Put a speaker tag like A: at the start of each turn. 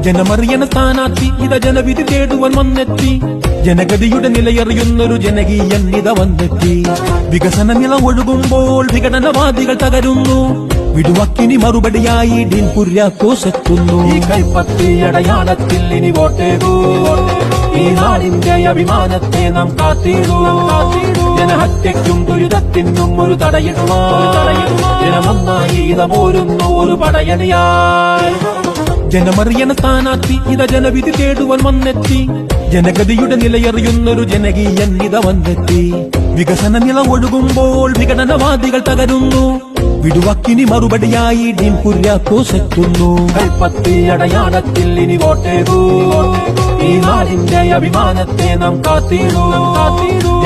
A: ജനമറിയണ സ്ഥാനാർത്ഥി ഇത ജനവിധി തേടുവാൻ വന്നെത്തി. ജനഗതിയുടെ നിലയറിയുന്നൊരു ജനകീയൻ ഇത വന്നെത്തി. വികസന നില ഒഴുകുമ്പോൾ വിഘടനവാദികൾ തകരുന്നു. വിടുവക്കിനി മറുപടിയായി ഡീൻ കുര്യാക്കോസ് എത്തുന്നു. ഈ കൈപ്പത്തി അടയാളത്തിൽ ഇനി വോട്ടേകൂ. ഈ നാടിന്റെ അഭിമാനത്തെ നാം കാത്തിടൂ. ജനഹത്യയ്ക്കും ദുരിതത്തിനും ഒരു തടയിടുവാൻ ജനമൊന്നായി ഇത പോരുന്നു ഒരു പടയണിയായി. ജനമറിയണ സ്ഥാനാർത്ഥി ഇത ജനവിധി തേടുവാൻ വന്നെത്തി. ജനഗതിയുടെ നിലയറിയുന്നൊരു ജനകീയൻ ഇത വന്നെത്തി. വികസന നില ഒഴുകുമ്പോൾ വിഘടനവാദികൾ തകരുന്നു. വിടുവക്കിനി മറുപടിയായി ഡീൻ കുര്യാക്കോസ് എത്തുന്നു. കൈപ്പത്തി അടയാളത്തിൽ ഇനി വോട്ടേകൂ. ഈ നാടിന്റെ അഭിമാനത്തെ നാം കാത്തിടൂ.